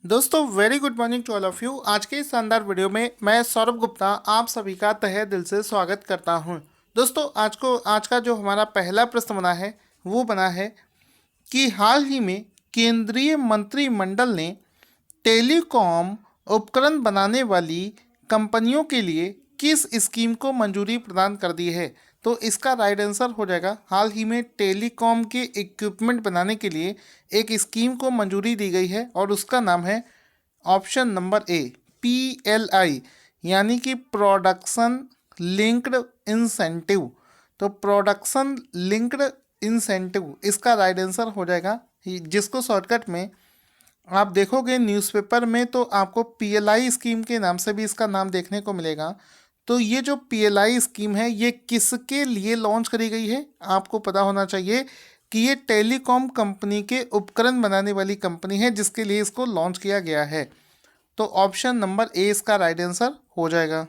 दोस्तों very good morning to all of you. आज के इस शानदार वीडियो में मैं सौरभ गुप्ता आप सभी का तहे दिल से स्वागत करता हूं। दोस्तों आज का जो हमारा पहला प्रश्न बना है वो बना है कि हाल ही में केंद्रीय मंत्रिमंडल ने टेलीकॉम उपकरण बनाने वाली कंपनियों के लिए किस स्कीम को मंजूरी प्रदान कर दी है। तो इसका राइट आंसर हो जाएगा, हाल ही में टेलीकॉम के इक्विपमेंट बनाने के लिए एक स्कीम को मंजूरी दी गई है और उसका नाम है ऑप्शन नंबर ए PLI, यानी कि प्रोडक्शन लिंक्ड इंसेंटिव। तो प्रोडक्शन लिंक्ड इंसेंटिव इसका राइट आंसर हो जाएगा, जिसको शॉर्टकट में आप देखोगे न्यूज़पेपर में तो आपको PLI स्कीम के नाम से भी इसका नाम देखने को मिलेगा। तो ये जो PLI स्कीम है ये किसके लिए लॉन्च करी गई है, आपको पता होना चाहिए कि ये टेलीकॉम कंपनी के उपकरण बनाने वाली कंपनी है जिसके लिए इसको लॉन्च किया गया है। तो ऑप्शन नंबर ए इसका राइट आंसर हो जाएगा।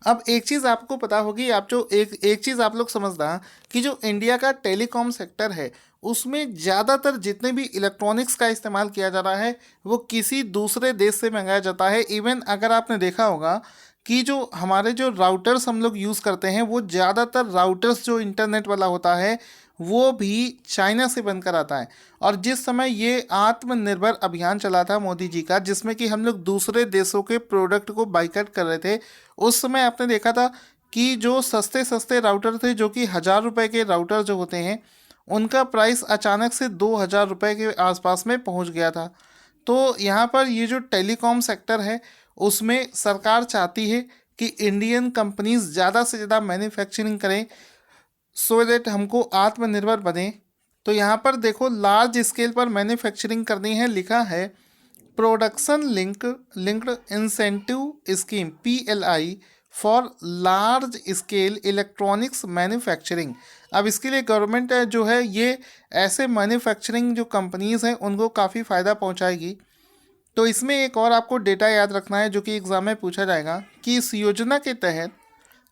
अब एक चीज़ आपको पता होगी, आप जो एक चीज़ आप लोग समझना कि जो इंडिया का टेलीकॉम सेक्टर है उसमें ज़्यादातर जितने भी इलेक्ट्रॉनिक्स का इस्तेमाल किया जा रहा है वो किसी दूसरे देश से मंगाया जाता है। इवन अगर आपने देखा होगा कि जो हमारे जो राउटर्स हम लोग यूज़ करते हैं वो ज़्यादातर राउटर्स जो इंटरनेट वाला होता है वो भी चाइना से बनकर आता है। और जिस समय ये आत्मनिर्भर अभियान चला था मोदी जी का, जिसमें कि हम लोग दूसरे देशों के प्रोडक्ट को बाइकआउट कर रहे थे, उस समय आपने देखा था कि जो सस्ते सस्ते राउटर थे, जो कि 1,000 रुपये के राउटर जो होते हैं, उनका प्राइस अचानक से 2,000 रुपये के आसपास में पहुंच गया था। तो यहाँ पर ये जो टेलीकॉम सेक्टर है उसमें सरकार चाहती है कि इंडियन कंपनीज ज़्यादा से ज़्यादा मैन्युफैक्चरिंग करें सो दैट हमको आत्मनिर्भर बने। तो यहाँ पर देखो लार्ज स्केल पर मैन्युफैक्चरिंग करनी है, लिखा है production linked incentive scheme PLI for large scale electronics manufacturing. अब इसके लिए गवर्नमेंट जो है ये ऐसे मैन्युफैक्चरिंग जो कंपनीज हैं उनको काफ़ी फ़ायदा पहुंचाएगी। तो इसमें एक और आपको डेटा याद रखना है जो कि एग्ज़ाम में पूछा जाएगा कि इस योजना के तहत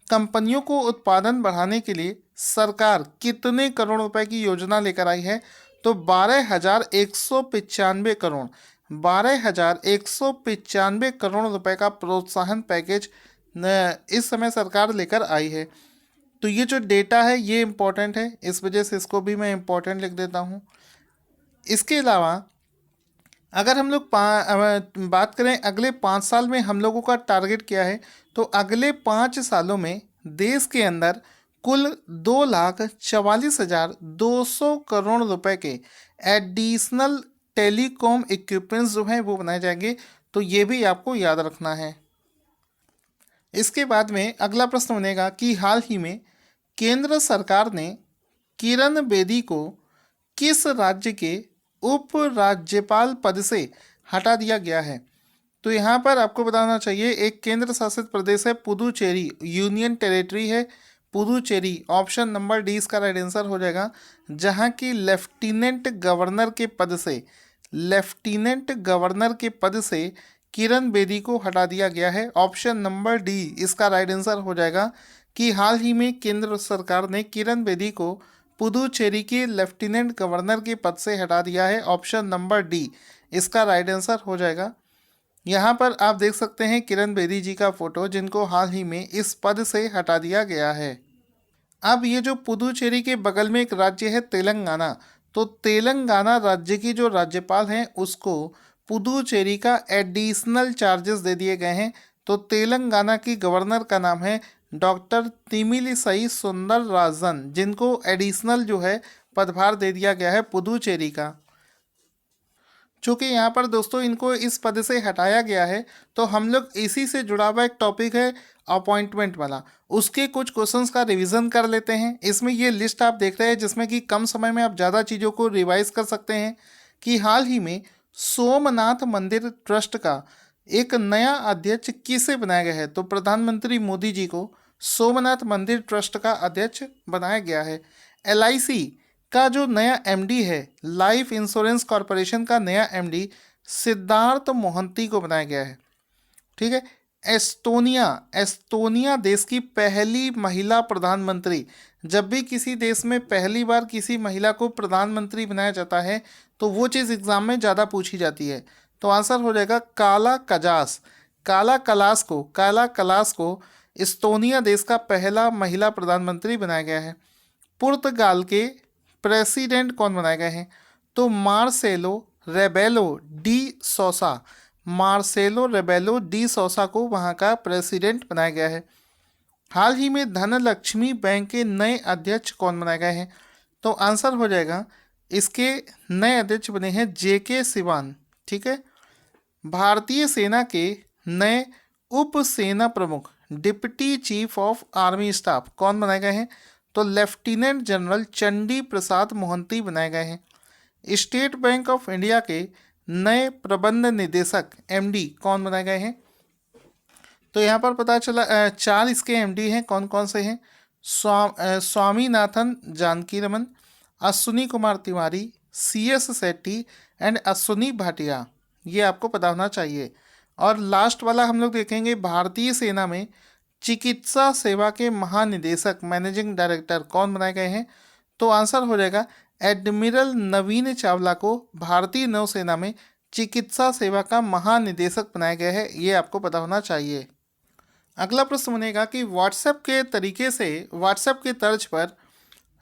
कंपनियों को उत्पादन बढ़ाने के लिए सरकार कितने करोड़ रुपए की योजना लेकर आई है। तो 12,195 करोड़ रुपए का प्रोत्साहन पैकेज इस समय सरकार लेकर आई है। तो ये जो डेटा है ये इम्पोर्टेंट है, इस वजह से इसको भी मैं इम्पोर्टेंट लिख देता हूँ। इसके अलावा अगर हम लोग बात करें अगले 5 साल में हम लोगों का टारगेट क्या है, तो अगले 5 सालों में देश के अंदर कुल 2,44,200 करोड़ रुपए के एडिशनल टेलीकॉम इक्विपमेंट्स जो हैं वो बनाए जाएंगे। तो ये भी आपको याद रखना है। इसके बाद में अगला प्रश्न बनेगा कि हाल ही में केंद्र सरकार ने किरण बेदी को किस राज्य के उप राज्यपाल पद से हटा दिया गया है। तो यहाँ पर आपको बताना चाहिए एक केंद्र शासित प्रदेश है पुदुचेरी, यूनियन टेरिटरी है पुदुचेरी। ऑप्शन नंबर डी इसका राइट आंसर हो जाएगा, जहाँ की लेफ्टिनेंट गवर्नर के पद से किरण बेदी को हटा दिया गया है। ऑप्शन नंबर डी इसका राइट आंसर हो जाएगा कि हाल ही में केंद्र सरकार ने किरण बेदी को पुदुचेरी के लेफ्टिनेंट गवर्नर के पद से हटा दिया है। ऑप्शन नंबर डी इसका राइट आंसर हो जाएगा। यहाँ पर आप देख सकते हैं किरण बेदी जी का फोटो, जिनको हाल ही में इस पद से हटा दिया गया है। अब ये जो पुदुचेरी के बगल में एक राज्य है तेलंगाना, तो तेलंगाना राज्य की जो राज्यपाल हैं उसको पुदुचेरी का एडिशनल चार्जेस दे दिए गए हैं। तो तेलंगाना की गवर्नर का नाम है डॉक्टर तिमिलिसई सुंदरराजन, जिनको एडिशनल जो है पदभार दे दिया गया है पुदुचेरी का। चूँकि यहाँ पर दोस्तों इनको इस पद से हटाया गया है, तो हम लोग इसी से जुड़ा हुआ एक टॉपिक है अपॉइंटमेंट वाला, उसके कुछ क्वेश्चंस का रिवीजन कर लेते हैं। इसमें ये लिस्ट आप देख रहे हैं जिसमें कि कम समय में आप ज़्यादा चीज़ों को रिवाइज कर सकते हैं। कि हाल ही में सोमनाथ मंदिर ट्रस्ट का एक नया अध्यक्ष किसे बनाया गया है। तो प्रधानमंत्री मोदी जी को सोमनाथ मंदिर ट्रस्ट का अध्यक्ष बनाया गया है। LIC का जो नया MD है, लाइफ इंश्योरेंस कॉरपोरेशन का नया MD सिद्धार्थ मोहंती को बनाया गया है। ठीक है। एस्टोनिया देश की पहली महिला प्रधानमंत्री। जब भी किसी देश में पहली बार किसी महिला को प्रधानमंत्री बनाया जाता है तो वो चीज़ एग्जाम में ज़्यादा पूछी जाती है। तो आंसर हो जाएगा काला कलास को इस्तोनिया देश का पहला महिला प्रधानमंत्री बनाया गया है। पुर्तगाल के प्रेसिडेंट कौन बनाए गए हैं? तो मार्सेलो रेबेलो डी सोसा को वहाँ का प्रेसिडेंट बनाया गया है। हाल ही में धनलक्ष्मी बैंक के नए अध्यक्ष कौन बनाए गए हैं? तो आंसर हो जाएगा इसके नए अध्यक्ष बने हैं जेके सिवान। ठीक है। भारतीय सेना के नए उप सेना प्रमुख deputy chief of army staff कौन बनाए गए हैं? तो लेफ्टिनेंट जनरल चंडी प्रसाद मोहंती बनाए गए हैं। स्टेट बैंक ऑफ इंडिया के नए प्रबंध निदेशक एमडी कौन बनाए गए हैं? तो यहाँ पर पता चला 4 इसके एमडी हैं। कौन कौन से हैं? Swaminathan Janakiraman, Ashwini Kumar Tiwari, CS Shetty and Ashwini Bhatia. ये आपको पता होना चाहिए। और लास्ट वाला हम लोग देखेंगे, भारतीय सेना में चिकित्सा सेवा के महानिदेशक मैनेजिंग डायरेक्टर कौन बनाए गए हैं? तो आंसर हो जाएगा एडमिरल नवीन चावला को भारतीय नौसेना में चिकित्सा सेवा का महानिदेशक बनाया गया है। ये आपको पता होना चाहिए। अगला प्रश्न बनेगा कि व्हाट्सएप के तर्ज पर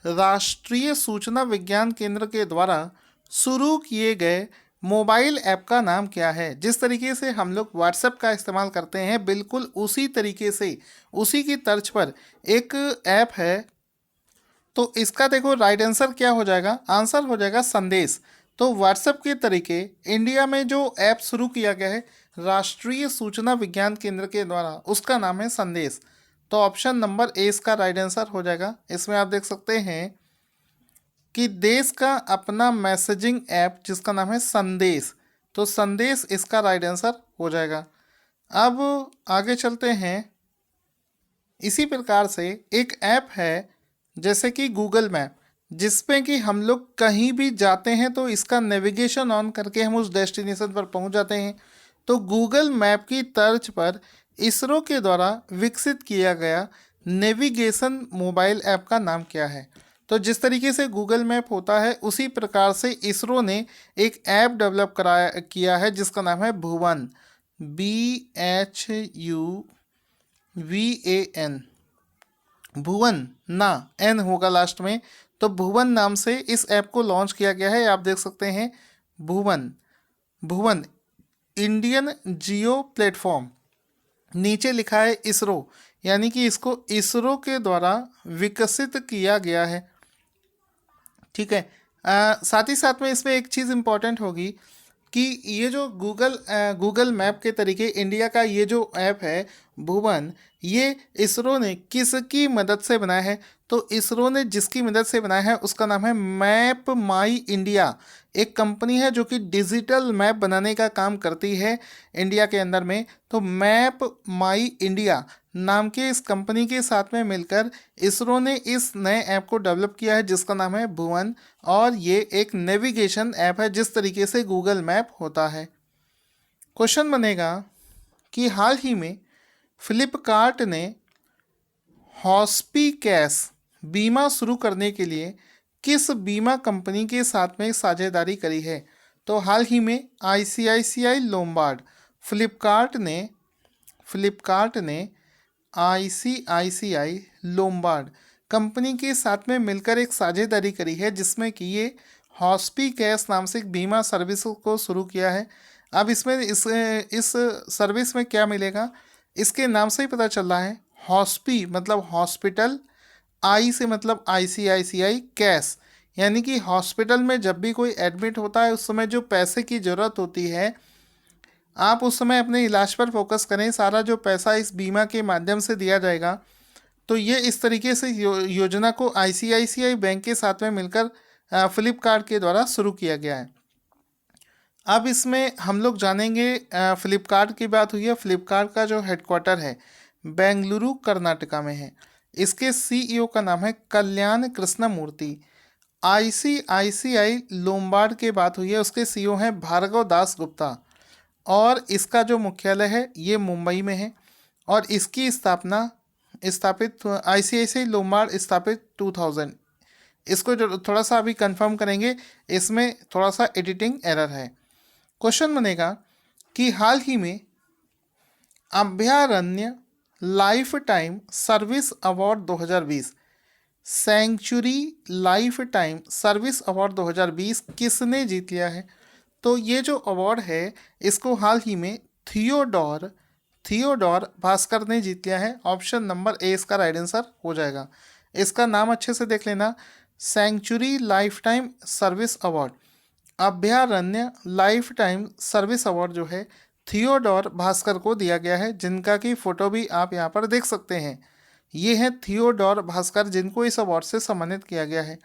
राष्ट्रीय सूचना विज्ञान केंद्र के द्वारा शुरू किए गए मोबाइल ऐप का नाम क्या है? जिस तरीके से हम लोग व्हाट्सएप का इस्तेमाल करते हैं, बिल्कुल उसी तरीके से उसी की तर्ज पर एक ऐप है। तो इसका देखो राइट आंसर क्या हो जाएगा? आंसर हो जाएगा संदेश। तो व्हाट्सएप के तरीके इंडिया में जो ऐप शुरू किया गया है राष्ट्रीय सूचना विज्ञान केंद्र के द्वारा, उसका नाम है संदेश। तो ऑप्शन नंबर ए इसका राइट आंसर हो जाएगा। इसमें आप देख सकते हैं कि देश का अपना मैसेजिंग ऐप जिसका नाम है संदेश, तो संदेश इसका राइट आंसर हो जाएगा। अब आगे चलते हैं। इसी प्रकार से एक ऐप है जैसे कि गूगल मैप, जिसमें कि हम लोग कहीं भी जाते हैं तो इसका नेविगेशन ऑन करके हम उस डेस्टिनेशन पर पहुंच जाते हैं। तो गूगल मैप की तर्ज पर इसरो के द्वारा विकसित किया गया नेविगेशन मोबाइल ऐप का नाम क्या है? तो जिस तरीके से गूगल मैप होता है उसी प्रकार से इसरो ने एक ऐप डेवलप किया है जिसका नाम है भुवन, BHUVAN, भुवन ना एन होगा लास्ट में। तो भुवन नाम से इस ऐप को लॉन्च किया गया है। आप देख सकते हैं भुवन इंडियन जियो प्लेटफॉर्म, नीचे लिखा है इसरो, यानी कि इसको इसरो के द्वारा विकसित किया गया है। ठीक है। साथ ही साथ में इसमें एक चीज़ इम्पॉर्टेंट होगी कि ये जो गूगल मैप के तरीके इंडिया का ये जो ऐप है भुवन, ये इसरो ने किसकी मदद से बनाया है? तो इसरो ने जिसकी मदद से बनाया है उसका नाम है मैप माई इंडिया। एक कंपनी है जो कि डिजिटल मैप बनाने का काम करती है इंडिया के अंदर में। तो मैप माई इंडिया नाम के इस कंपनी के साथ में मिलकर इसरो ने इस नए ऐप को डेवलप किया है जिसका नाम है भुवन, और ये एक नेविगेशन ऐप है जिस तरीके से गूगल मैप होता है। क्वेश्चन बनेगा कि हाल ही में फ्लिपकार्ट ने हॉस्पिकैश बीमा शुरू करने के लिए किस बीमा कंपनी के साथ में साझेदारी करी है? तो हाल ही में ICICI लोम्बार्ड, फ्लिपकार्ट ने ICICI लोम्बार्ड कंपनी के साथ में मिलकर एक साझेदारी करी है जिसमें कि ये हॉस्पिकैश नाम से एक बीमा सर्विस को शुरू किया है। अब इसमें इस सर्विस में क्या मिलेगा, इसके नाम से ही पता चल रहा है। हॉस्पी मतलब हॉस्पिटल, आई से मतलब ICICI कैश, यानी कि हॉस्पिटल में जब भी कोई एडमिट होता है उस समय जो पैसे की ज़रूरत होती है, आप उस समय अपने इलाज पर फोकस करें, सारा जो पैसा इस बीमा के माध्यम से दिया जाएगा। तो ये इस तरीके से योजना को ICICI बैंक के साथ में मिलकर फ्लिपकार्ट के द्वारा शुरू किया गया है। अब इसमें हम लोग जानेंगे, फ्लिपकार्ट की बात हुई है। फ्लिपकार्ट का जो हेडक्वार्टर है बेंगलुरु कर्नाटका में है। इसके CEO का नाम है कल्याण कृष्णमूर्ति। ICICI लोम्बार्ड की बात हुई है, उसके CEO हैं भार्गव दास गुप्ता, और इसका जो मुख्यालय है ये मुंबई में है। और इसकी स्थापित ICICI लोम्बार्ड स्थापित 2000। इसको जो थोड़ा सा अभी कंफर्म करेंगे, इसमें थोड़ा सा एडिटिंग एरर है। क्वेश्चन बनेगा कि हाल ही में अभयारण्य lifetime service award 2020 century lifetime service award 2020 किसने जीत लिया है? तो ये जो अवार्ड है इसको हाल ही में थियोडोर थियोडोर भास्कर ने जीत लिया है। ऑप्शन नंबर ए इसका राइट आंसर हो जाएगा। इसका नाम अच्छे से देख लेना, century lifetime service award, अभयारण्य लाइफ टाइम सर्विस अवार्ड जो है थियोडोर भास्कर को दिया गया है, जिनका की फोटो भी आप यहाँ पर देख सकते हैं। ये हैं थियोडोर भास्कर, जिनको इस अवार्ड से सम्मानित किया गया है।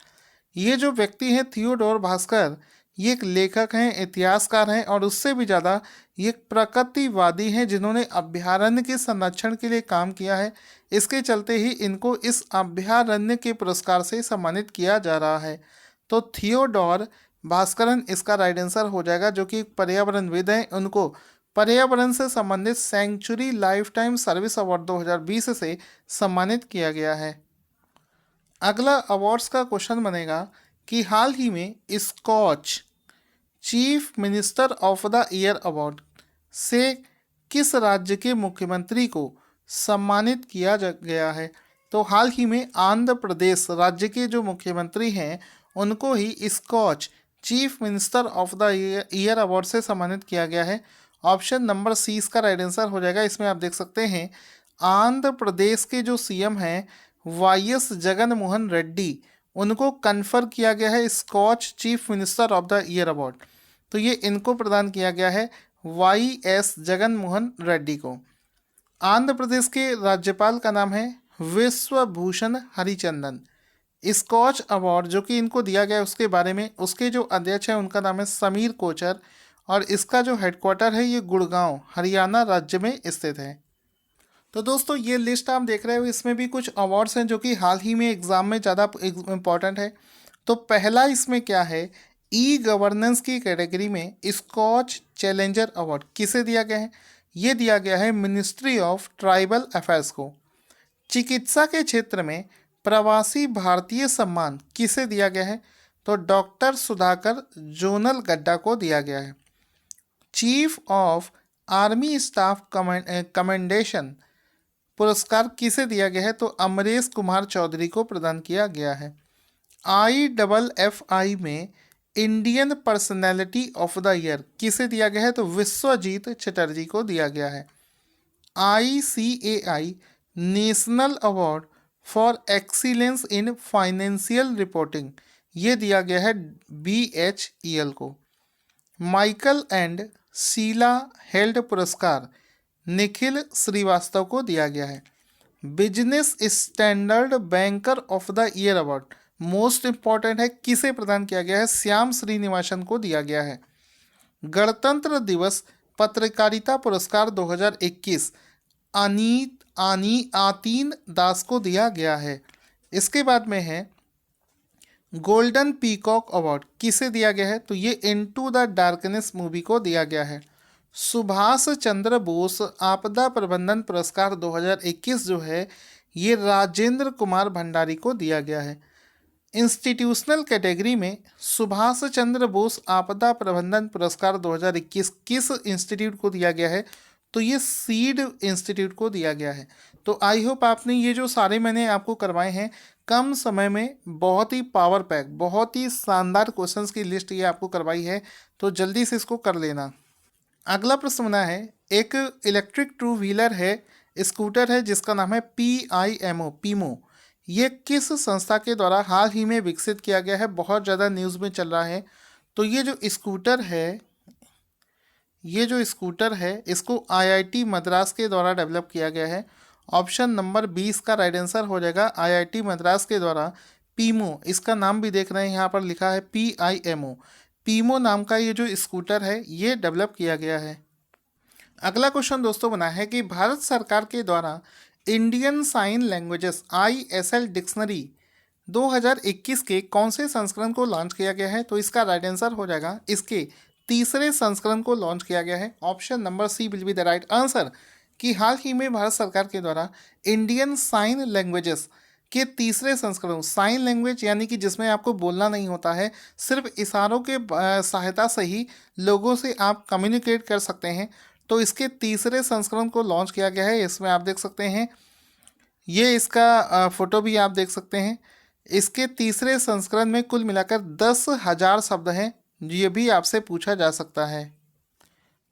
ये जो व्यक्ति हैं थियोडोर भास्कर, ये एक लेखक हैं, इतिहासकार हैं और उससे भी ज़्यादा ये एक प्रकृतिवादी हैं, जिन्होंने अभयारण्य के संरक्षण के लिए काम किया है। इसके चलते ही इनको इस अभयारण्य के पुरस्कार से सम्मानित किया जा रहा है। तो थियोडोर भास्करन इसका राइट आंसर हो जाएगा, जो कि पर्यावरणविद हैं। उनको पर्यावरण से संबंधित century lifetime service award 2020 से सम्मानित किया गया है। अगला अवार्ड्स का क्वेश्चन बनेगा कि हाल ही में Scotch chief minister of the year award से किस राज्य के मुख्यमंत्री को सम्मानित किया गया है? तो हाल ही में आंध्र प्रदेश राज्य के जो मुख्यमंत्री हैं उनको ही Skoch chief minister of the year award से सम्मानित किया गया है। ऑप्शन नंबर सी इसका राइट आंसर हो जाएगा। इसमें आप देख सकते हैं आंध्र प्रदेश के जो सीएम हैं वाईएस जगन मोहन रेड्डी, उनको कन्फर किया गया है Scotch chief minister of the year award. तो ये इनको प्रदान किया गया है वाईएस जगन मोहन रेड्डी को। आंध्र प्रदेश के राज्यपाल का नाम है विश्वभूषण हरिचंदन। स्कॉच अवार्ड जो कि इनको दिया गया है उसके बारे में उसके जो अध्यक्ष हैं उनका नाम है समीर कोचर और इसका जो हेडक्वार्टर है ये गुड़गांव हरियाणा राज्य में स्थित है। तो दोस्तों ये लिस्ट आप देख रहे हो, इसमें भी कुछ अवार्ड्स हैं जो कि हाल ही में एग्ज़ाम में ज़्यादा इम्पॉर्टेंट है। तो पहला इसमें क्या है, ई गवर्नेंस की कैटेगरी में स्कॉच चैलेंजर अवार्ड किसे दिया गया है? ये दिया गया है मिनिस्ट्री ऑफ ट्राइबल अफेयर्स को। चिकित्सा के क्षेत्र में प्रवासी भारतीय सम्मान किसे दिया गया है? तो डॉक्टर सुधाकर जोनल गड्ढा को दिया गया है। Chief of army staff commendation पुरस्कार किसे दिया गया है? तो अमरेश कुमार चौधरी को प्रदान किया गया है। IFFI में Indian personality of the year किसे दिया गया है? तो विश्वजीत चटर्जी को दिया गया है। ICAI national award for excellence in financial reporting ये दिया गया है BHEL को। माइकल एंड शीला हेल्ड पुरस्कार निखिल श्रीवास्तव को दिया गया है। Business standard banker of the year award most important है, किसे प्रदान किया गया है? श्याम श्रीनिवासन को दिया गया है। गणतंत्र दिवस पत्रकारिता पुरस्कार 2021 आतीन दास को दिया गया है। इसके बाद में है गोल्डन पीकॉक अवार्ड किसे दिया गया है? तो ये इनटू द डार्कनेस मूवी को दिया गया है। सुभाष चंद्र बोस आपदा प्रबंधन पुरस्कार 2021 जो है ये राजेंद्र कुमार भंडारी को दिया गया है। इंस्टीट्यूशनल कैटेगरी में सुभाष चंद्र बोस आपदा प्रबंधन पुरस्कार 2021 किस इंस्टीट्यूट को दिया गया है? तो ये सीड इंस्टीट्यूट को दिया गया है। तो आई होप आपने ये जो सारे मैंने आपको करवाए हैं कम समय में बहुत ही पावर पैक बहुत ही शानदार क्वेश्चंस की लिस्ट ये आपको करवाई है, तो जल्दी से इसको कर लेना। अगला प्रश्न बना है, एक इलेक्ट्रिक टू व्हीलर है स्कूटर है जिसका नाम है पीमो। ये किस संस्था के द्वारा हाल ही में विकसित किया गया है? बहुत ज़्यादा न्यूज़ में चल रहा है। तो ये जो स्कूटर है इसको IIT मद्रास के द्वारा डेवलप किया गया है। ऑप्शन नंबर 20 का राइट आंसर हो जाएगा। IIT मद्रास के द्वारा पीमो, इसका नाम भी देख रहे हैं यहाँ पर लिखा है PIMO, पीमो नाम का ये जो स्कूटर है ये डेवलप किया गया है। अगला क्वेश्चन दोस्तों बना है कि भारत सरकार के द्वारा Indian sign languages ISL dictionary 2021 के कौन से संस्करण को लॉन्च किया गया है? तो इसका राइट आंसर हो जाएगा इसके तीसरे संस्करण को लॉन्च किया गया है। Option number C will be the right answer कि हाल ही में भारत सरकार के द्वारा इंडियन साइन लैंग्वेजेस के तीसरे संस्करण साइन लैंग्वेज यानी कि जिसमें आपको बोलना नहीं होता है, सिर्फ इशारों के सहायता से ही लोगों से आप कम्युनिकेट कर सकते हैं, तो इसके तीसरे संस्करण को लॉन्च किया गया है। इसमें आप देख सकते हैं, ये इसका फोटो भी आप देख सकते हैं। इसके तीसरे संस्करण में कुल मिलाकर 10,000 शब्द हैं। ये भी आपसे पूछा जा सकता है।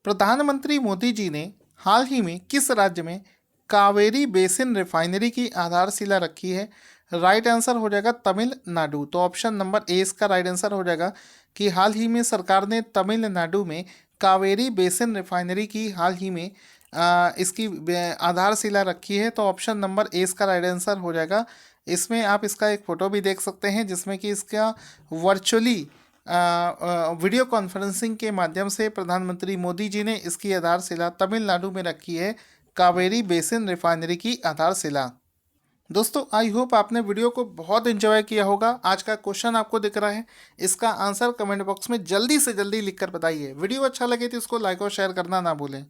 प्रधानमंत्री मोदी जी ने हाल ही में किस राज्य में कावेरी बेसिन रिफाइनरी की आधारशिला रखी है? राइट आंसर हो जाएगा तमिलनाडु। तो ऑप्शन नंबर ए इसका राइट आंसर हो जाएगा कि हाल ही में सरकार ने तमिलनाडु में कावेरी बेसिन रिफाइनरी की हाल ही में इसकी आधारशिला रखी है। तो ऑप्शन नंबर ए इसका राइट आंसर हो जाएगा। इसमें आप इसका एक फ़ोटो भी देख सकते हैं जिसमें कि इसका वर्चुअली वीडियो कॉन्फ्रेंसिंग के माध्यम से प्रधानमंत्री मोदी जी ने इसकी आधारशिला तमिलनाडु में रखी है, कावेरी बेसिन रिफाइनरी की आधारशिला। दोस्तों आई होप आपने वीडियो को बहुत एंजॉय किया होगा। आज का क्वेश्चन आपको दिख रहा है, इसका आंसर कमेंट बॉक्स में जल्दी से जल्दी लिखकर बताइए। वीडियो अच्छा लगे तो इसको लाइक और शेयर करना ना भूलें।